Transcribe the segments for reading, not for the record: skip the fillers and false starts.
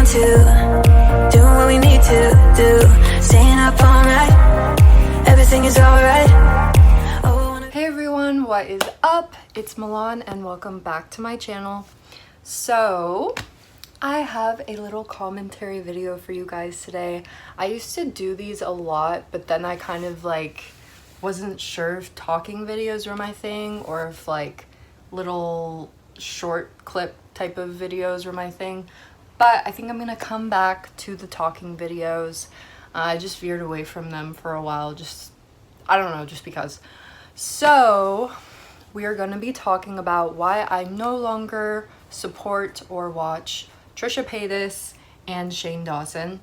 to, doing what we need to do, staying up all night, everything is alright. Hey everyone, what is up? It's Milan and welcome back to my channel. So I have a little commentary video for you guys today. I used to do these a lot, but then I kind of like wasn't sure if talking videos were my thing or if like little short clip type of videos were my thing. But I think I'm gonna come back to the talking videos. I just veered away from them for a while, I don't know, just because. So we are going to be talking about why I no longer support or watch Trisha Paytas and Shane Dawson.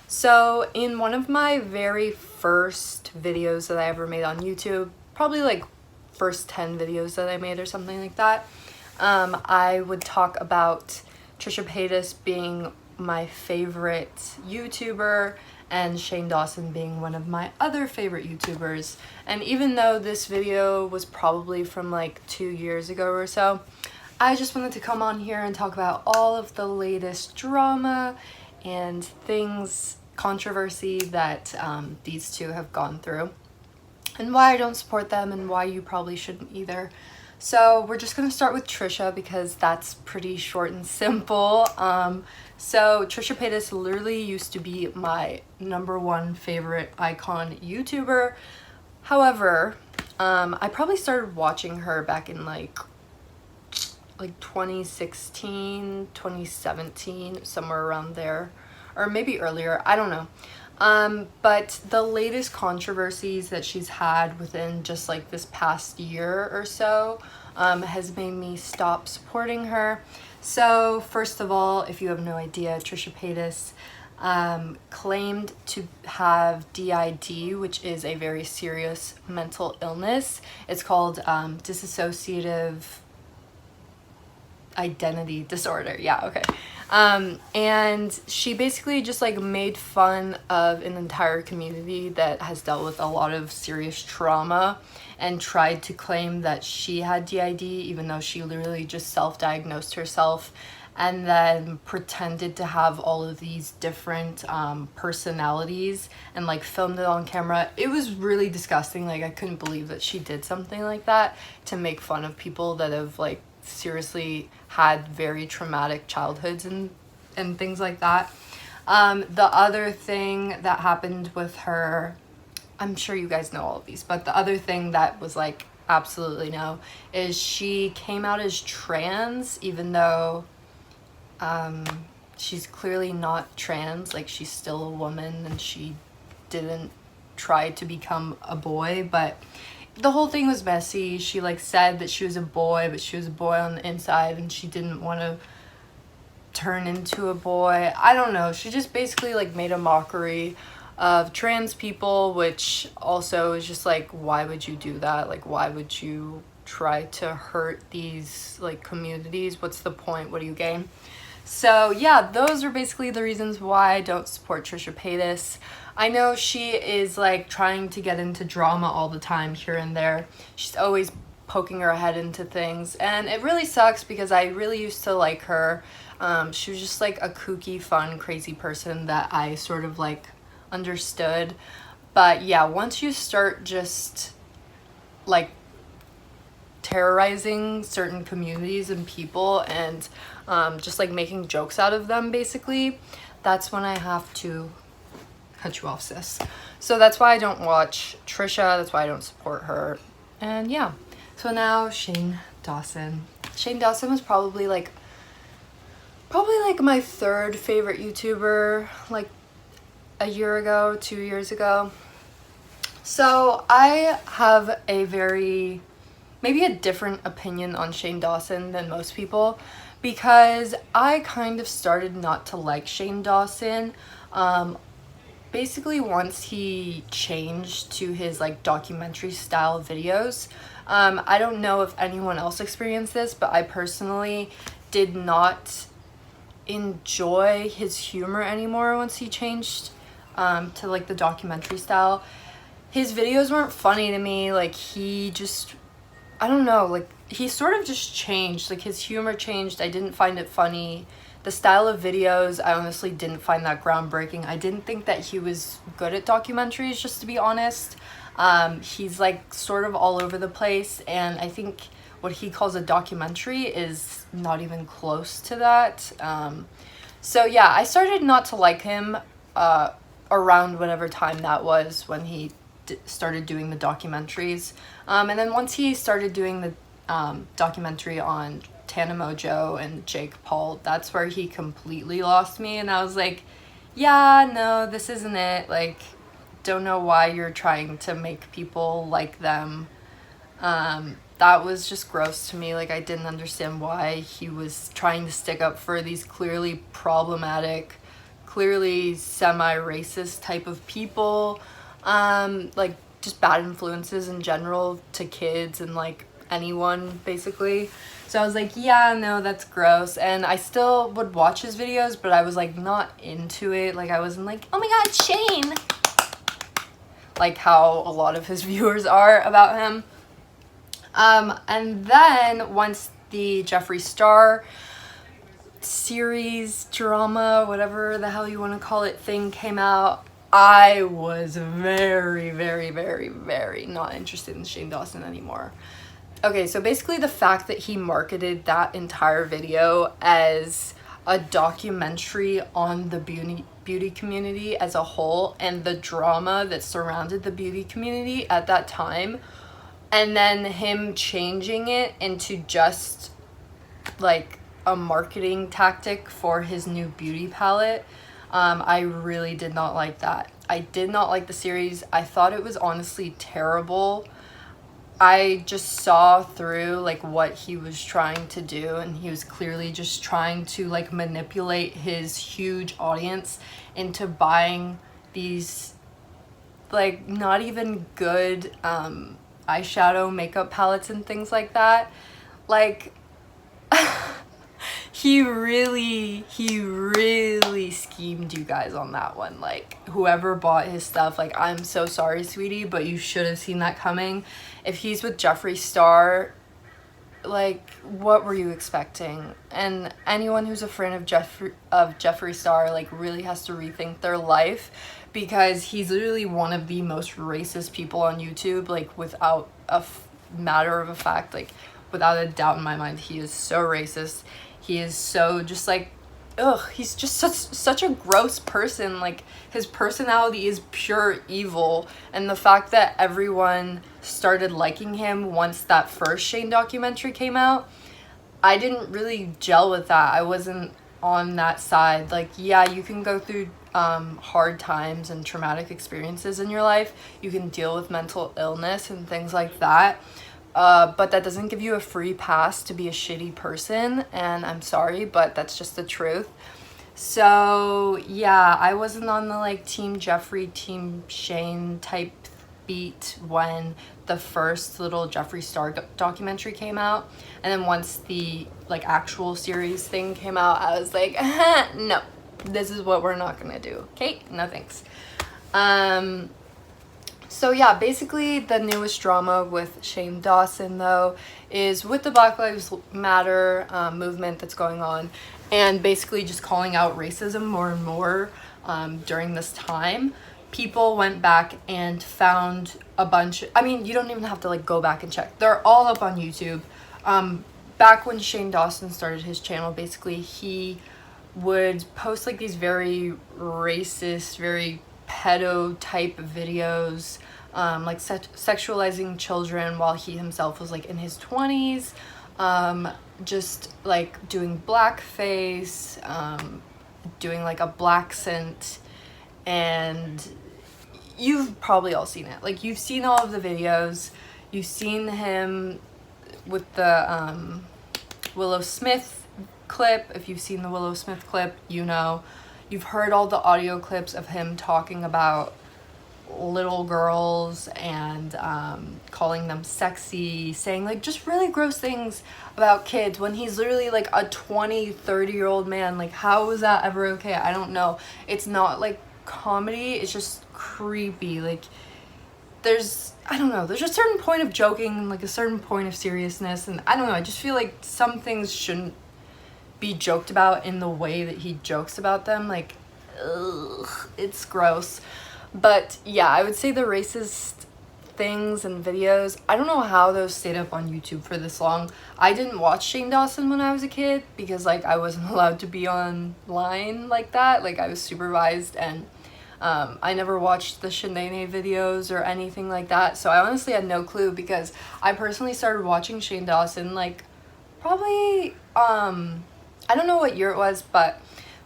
So in one of my very first videos that I ever made on YouTube, probably like first 10 videos that I made or something like that, I would talk about Trisha Paytas being my favorite YouTuber and Shane Dawson being one of my other favorite YouTubers. And even though this video was probably from like 2 years ago or so, I just wanted to come on here and talk about all of the latest drama and things, controversy that these two have gone through, and why I don't support them and why you probably shouldn't either. So we're just gonna start with Trisha because that's pretty short and simple. So Trisha Paytas literally used to be my #1 favorite icon YouTuber. However, I probably started watching her back in like 2016, 2017, somewhere around there, or maybe earlier, I don't know. But the latest controversies that she's had within just like this past year or so has made me stop supporting her. So first of all, if you have no idea, Trisha Paytas claimed to have DID, which is a very serious mental illness. It's called dissociative identity disorder. Yeah, okay. And she basically just like made fun of an entire community that has dealt with a lot of serious trauma and tried to claim that she had DID, even though she literally just self-diagnosed herself and then pretended to have all of these different personalities and like filmed it on camera. It was really disgusting. Like I couldn't believe that she did something like that to make fun of people that have like seriously had very traumatic childhoods and things like that. The other thing that happened with her, I'm sure you guys know all of these, but the other thing that was like absolutely no is she came out as trans, even though she's clearly not trans. Like she's still a woman and she didn't try to become a boy, but the whole thing was messy. She like said that she was a boy, but she was a boy on the inside and she didn't want to turn into a boy. I don't know. She just basically like made a mockery of trans people, which also is just like, why would you do that? Like, why would you try to hurt these like communities? What's the point? What do you gain? So yeah, those are basically the reasons why I don't support Trisha Paytas. I know she is like trying to get into drama all the time here and there. She's always poking her head into things, and it really sucks because I really used to like her. She was just like a kooky, fun, crazy person that I sort of like understood. But yeah, once you start just like terrorizing certain communities and people and just like making jokes out of them, basically, that's when I have to cut you off, sis. So that's why I don't watch Trisha. That's why I don't support her. And yeah, so now Shane Dawson. Shane Dawson was probably like my third favorite YouTuber, like a year ago, 2 years ago. So I have a maybe a different opinion on Shane Dawson than most people, because I kind of started not to like Shane Dawson basically once he changed to his like documentary style videos. I don't know if anyone else experienced this, but I personally did not enjoy his humor anymore once he changed to like the documentary style. His videos weren't funny to me. Like he just, I don't know, like he sort of just changed. Like his humor changed. I didn't find it funny The style of videos, I honestly didn't find that groundbreaking. I didn't think that he was good at documentaries, just to be honest. He's like sort of all over the place, and I think what he calls a documentary is not even close to that. So yeah, I started not to like him around whatever time that was when he started doing the documentaries. And then once he started doing the documentary on Tana Mojo and Jake Paul, that's where he completely lost me, and I was like, yeah, no, this isn't it. Like, don't know why you're trying to make people like them. That was just gross to me. Like, I didn't understand why he was trying to stick up for these clearly problematic, clearly semi-racist type of people, like just bad influences in general to kids and like anyone basically. So I was like, yeah, no, that's gross. And I still would watch his videos, but I was like not into it. Like, I wasn't like, oh my god, Shane, like how a lot of his viewers are about him. And then once the Jeffree Star series, drama, whatever the hell you want to call it, thing came out, I was very, very, very, very not interested in Shane Dawson anymore. Okay, so basically the fact that he marketed that entire video as a documentary on the beauty community as a whole and the drama that surrounded the beauty community at that time, and then him changing it into just like a marketing tactic for his new beauty palette, I really did not like that. I did not like the series. I thought it was honestly terrible. I just saw through like what he was trying to do, and he was clearly just trying to like manipulate his huge audience into buying these like not even good eyeshadow makeup palettes and things like that. Like he really schemed you guys on that one. Like, whoever bought his stuff, like, I'm so sorry, sweetie, but you should have seen that coming. If he's with Jeffree Star, like, what were you expecting? And anyone who's a friend of Jeffree Star, like, really has to rethink their life, because he's literally one of the most racist people on YouTube, like, without a matter of a fact, like, without a doubt in my mind. He is so racist. He is so just like, ugh, he's just such a gross person. Like, his personality is pure evil, and the fact that everyone started liking him once that first Shane documentary came out, I didn't really gel with that. I wasn't on that side. Like, yeah, you can go through hard times and traumatic experiences in your life. You can deal with mental illness and things like that. But that doesn't give you a free pass to be a shitty person, and I'm sorry, but that's just the truth. So yeah, I wasn't on the like Team Jeffree, Team Shane type beat when the first little Jeffree Star documentary came out, and then once the like actual series thing came out, I was like, no, this is what we're not gonna do. Okay, no thanks. So yeah, basically the newest drama with Shane Dawson, though, is with the Black Lives Matter movement that's going on, and basically just calling out racism more and more during this time. People went back and found a bunch, I mean, you don't even have to like go back and check. They're all up on YouTube. Back when Shane Dawson started his channel, basically he would post like these very racist, very pedo type videos, like sexualizing children while he himself was like in his 20s, just like doing blackface, doing like a black scent, and you've probably all seen it. Like, you've seen all of the videos, you've seen him with the Willow Smith clip. If you've seen the Willow Smith clip, you know. You've heard all the audio clips of him talking about little girls and calling them sexy, saying like just really gross things about kids when he's literally like a 20-30-year-old man. Like, how is that ever okay? I don't know. It's not like comedy, it's just creepy. Like, there's, I don't know, there's a certain point of joking and like a certain point of seriousness, and I don't know, I just feel like some things shouldn't be joked about in the way that he jokes about them. Like, ugh, it's gross. But yeah, I would say the racist things and videos, I don't know how those stayed up on YouTube for this long. I didn't watch Shane Dawson when I was a kid because like I wasn't allowed to be online like that. Like, I was supervised, and I never watched the Shanae videos or anything like that. So I honestly had no clue, because I personally started watching Shane Dawson like probably I don't know what year it was, but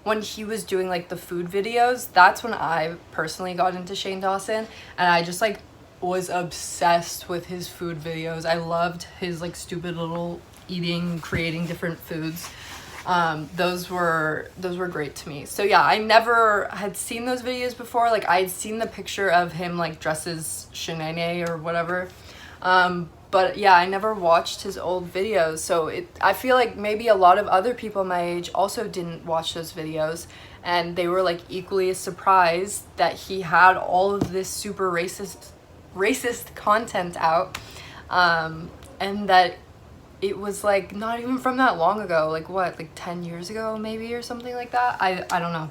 when he was doing like the food videos, that's when I personally got into Shane Dawson, and I just like was obsessed with his food videos. I loved his like stupid little eating, creating different foods. Those were great to me. So yeah, I never had seen those videos before. Like, I had seen the picture of him like dressed as Shanae or whatever. But yeah, I never watched his old videos. So I feel like maybe a lot of other people my age also didn't watch those videos, and they were like equally as surprised that he had all of this super racist content out, and that it was like not even from that long ago, like what, like 10 years ago maybe, or something like that. I don't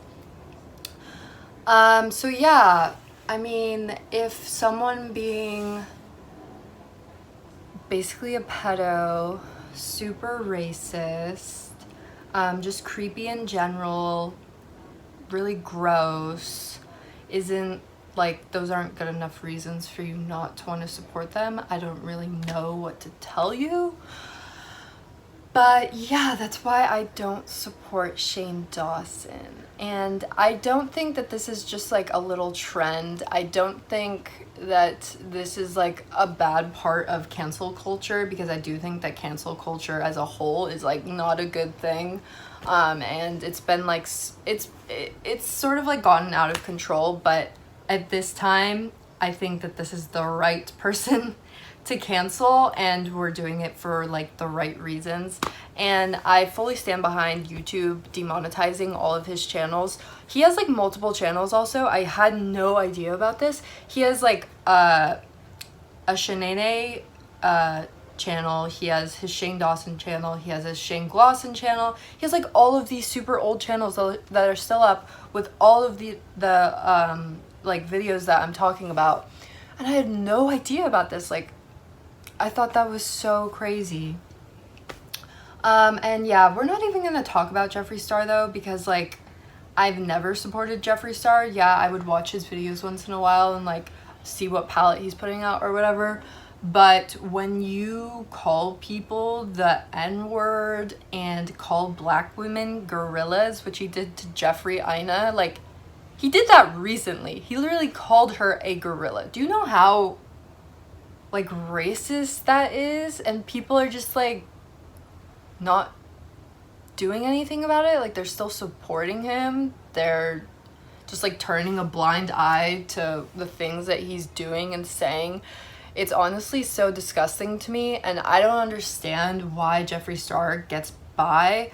know. So yeah, I mean, if someone being basically a pedo, super racist, just creepy in general, really gross, isn't like, those aren't good enough reasons for you not to want to support them, I don't really know what to tell you. But yeah, that's why I don't support Shane Dawson. And I don't think that this is just like a little trend. I don't think that this is like a bad part of cancel culture, because I do think that cancel culture as a whole is like not a good thing. And it's been like, it's sort of like gotten out of control, but at this time, I think that this is the right person to cancel, and we're doing it for like the right reasons. And I fully stand behind YouTube demonetizing all of his channels. He has like multiple channels also. I had no idea about this. He has like a Shanae channel, he has his Shane Dawson channel, he has his Shane Glosson channel. He has like all of these super old channels that are still up with all of the like videos that I'm talking about. And I had no idea about this. Like, I thought that was so crazy. And yeah, we're not even gonna talk about Jeffree Star though, because like, I've never supported Jeffree Star. Yeah, I would watch his videos once in a while and like see what palette he's putting out or whatever. But when you call people the N-word and call black women gorillas, which he did to Jeffrey Ina, like, he did that recently. He literally called her a gorilla. Do you know how like racist that is? And people are just like not doing anything about it. Like, they're still supporting him. They're just like turning a blind eye to the things that he's doing and saying. It's honestly so disgusting to me, and I don't understand why Jeffree Star gets by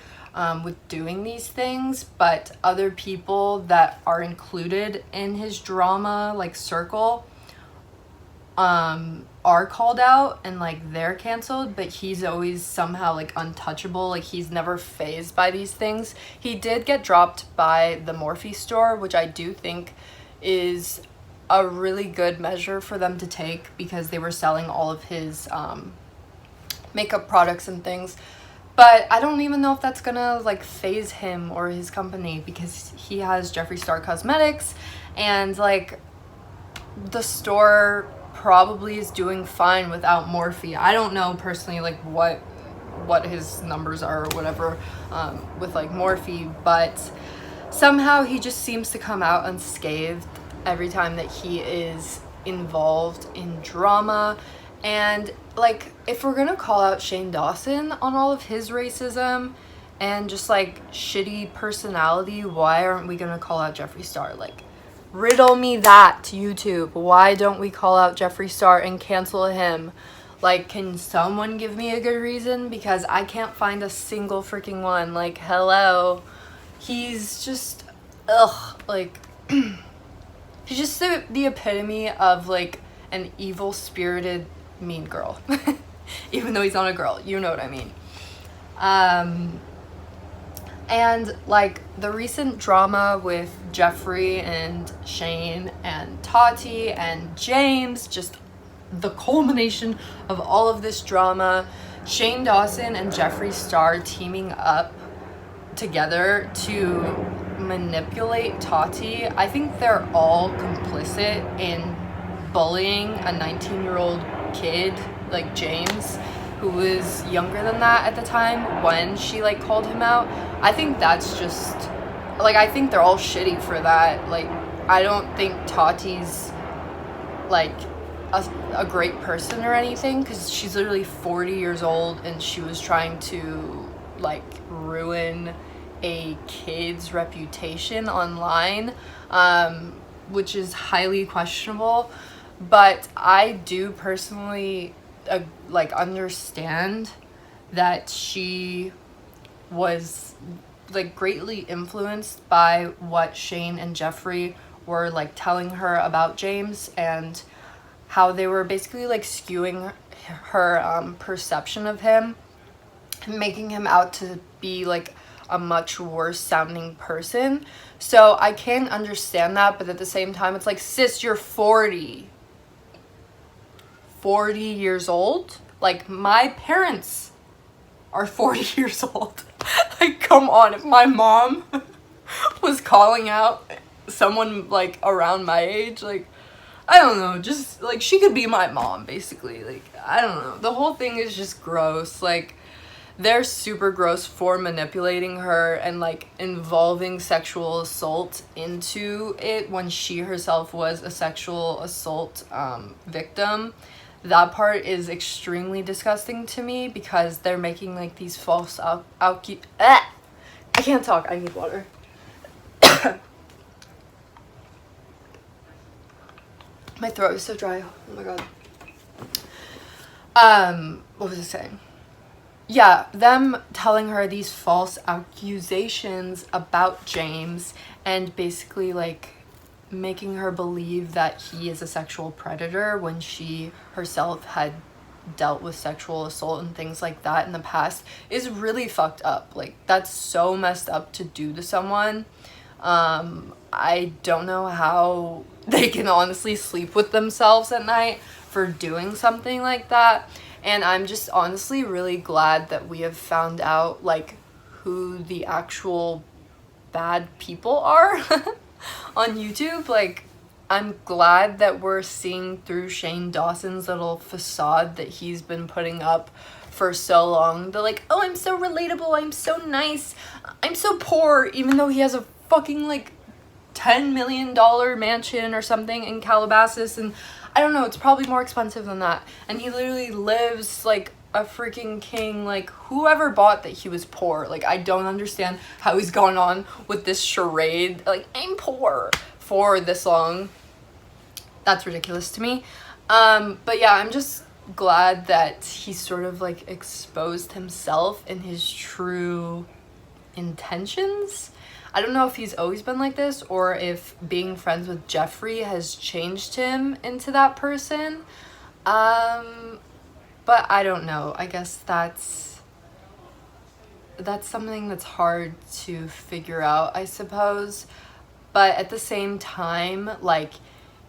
with doing these things, but other people that are included in his drama like circle are called out and like they're canceled, but he's always somehow like untouchable. Like, he's never fazed by these things. He did get dropped by the Morphe store, which I do think is a really good measure for them to take, because they were selling all of his makeup products and things. But I don't even know if that's gonna like faze him or his company, because he has Jeffree Star Cosmetics, and like the store probably is doing fine without Morphe. I don't know personally like what his numbers are or whatever with like Morphe, but somehow he just seems to come out unscathed every time that he is involved in drama. And like, if we're gonna call out Shane Dawson on all of his racism and just like shitty personality, why aren't we gonna call out Jeffree Star? Like, riddle me that, YouTube. Why don't we call out Jeffree Star and cancel him? Like, can someone give me a good reason? Because I can't find a single freaking one. Like, hello. He's just, ugh, like, he's just the epitome of like an evil spirited mean girl. Even though he's not a girl, you know what I mean. And like the recent drama with Jeffree and Shane and Tati and James, just the culmination of all of this drama, Shane Dawson and Jeffree Star teaming up together to manipulate Tati. I think they're all complicit in bullying a 19-year-old kid like James, who was younger than that at the time when she like called him out. I think that's just like, I think they're all shitty for that. Like, I don't think Tati's like a great person or anything, because she's literally 40 years old and she was trying to like ruin a kid's reputation online, which is highly questionable. But I do personally like understand that she was like greatly influenced by what Shane and Jeffree were like telling her about James, and how they were basically like skewing her perception of him, making him out to be like a much worse sounding person. So I can understand that, but at the same time it's like, sis, you're 40 years old. Like, my parents are 40 years old. Like, come on, if my mom was calling out someone like around my age, like, I don't know, just like, she could be my mom basically. Like, I don't know, the whole thing is just gross. Like, they're super gross for manipulating her and like involving sexual assault into it when she herself was a sexual assault victim. That part is extremely disgusting to me, because they're making like these false I can't talk, I need water. My throat is so dry. Oh my god. What was I saying? Yeah, them telling her these false accusations about James and basically like making her believe that he is a sexual predator when she herself had dealt with sexual assault and things like that in the past is really fucked up. Like, that's so messed up to do to someone. I don't know how they can honestly sleep with themselves at night for doing something like that. And I'm just honestly really glad that we have found out like who the actual bad people are on YouTube. Like, I'm glad that we're seeing through Shane Dawson's little facade that he's been putting up for so long. They're like, oh, I'm so relatable, I'm so nice, I'm so poor, even though he has a fucking like $10 million mansion or something in Calabasas, and I don't know, it's probably more expensive than that, and he literally lives like a freaking king. Like, whoever bought that he was poor, like, I don't understand how he's going on with this charade, like, I'm poor, for this long. That's ridiculous to me. But yeah, I'm just glad that he sort of like exposed himself and his true intentions. I don't know if he's always been like this, or if being friends with Jeffree has changed him into that person. But I don't know. I guess that's something that's hard to figure out, I suppose. But at the same time, like,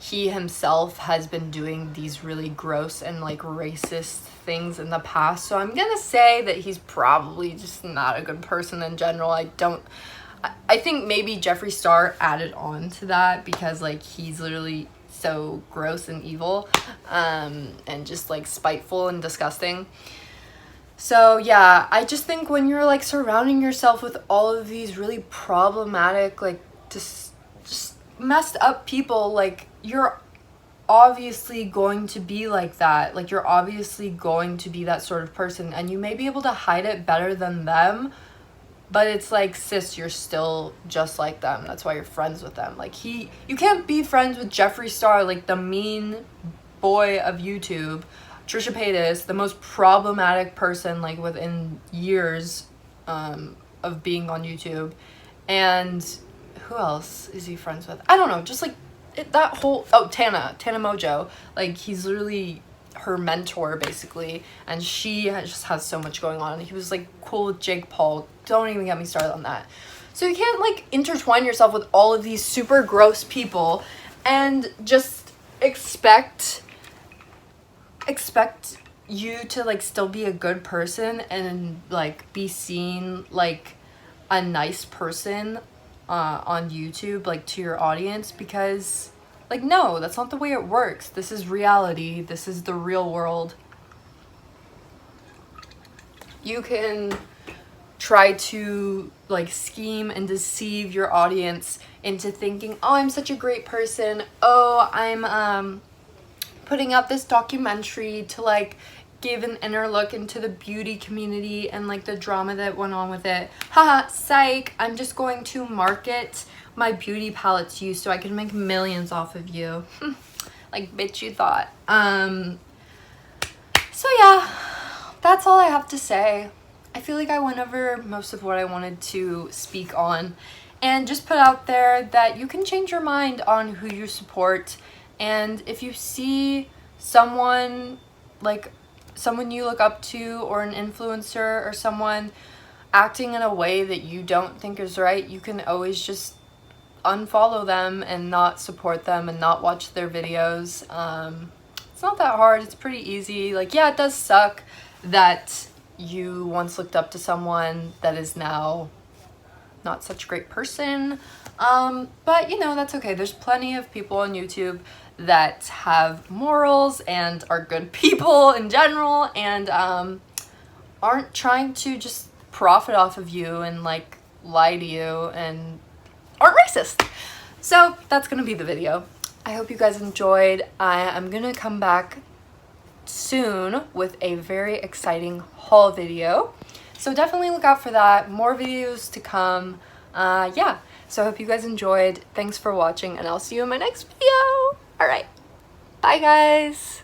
he himself has been doing these really gross and like racist things in the past. So I'm gonna say that he's probably just not a good person in general. I think maybe Jeffree Star added on to that, because like he's literally so gross and evil, and just like spiteful and disgusting. So yeah, I just think when you're like surrounding yourself with all of these really problematic, like just messed up people, like, you're obviously going to be like that. Like, you're obviously going to be that sort of person, and you may be able to hide it better than them, but it's like, sis, you're still just like them. That's why you're friends with them. Like, you can't be friends with Jeffree Star, like the mean boy of YouTube, Trisha Paytas, the most problematic person like within years of being on YouTube, and who else is he friends with? I don't know, just like that whole, Tana Mojo, like, he's literally her mentor basically, and she just has so much going on. He was like cool with Jake Paul don't even get me started on that. So you can't like intertwine yourself with all of these super gross people and just expect you to like still be a good person and like be seen like a nice person on YouTube, like to your audience, because like, no, that's not the way it works. This is reality. This is the real world. You can try to like scheme and deceive your audience into thinking, oh, I'm such a great person. Oh, I'm putting out this documentary to like give an inner look into the beauty community and like the drama that went on with it. Haha, psych. I'm just going to market my beauty palette to you so I can make millions off of you. Like, bitch, you thought. So yeah, that's all I have to say. I feel like I went over most of what I wanted to speak on, and just put out there that you can change your mind on who you support. And if you see someone like someone you look up to, or an influencer, or someone acting in a way that you don't think is right, you can always just unfollow them and not support them and not watch their videos. It's not that hard. It's pretty easy. Like, yeah, it does suck that you once looked up to someone that is now not such a great person. But you know, that's okay. There's plenty of people on YouTube that have morals and are good people in general, and aren't trying to just profit off of you and like lie to you and aren't racist. So that's gonna be the video. I hope you guys enjoyed. I am gonna come back soon with a very exciting haul video, so definitely look out for that. More videos to come. Yeah, so I hope you guys enjoyed. Thanks for watching, and I'll see you in my next video. All right, bye guys.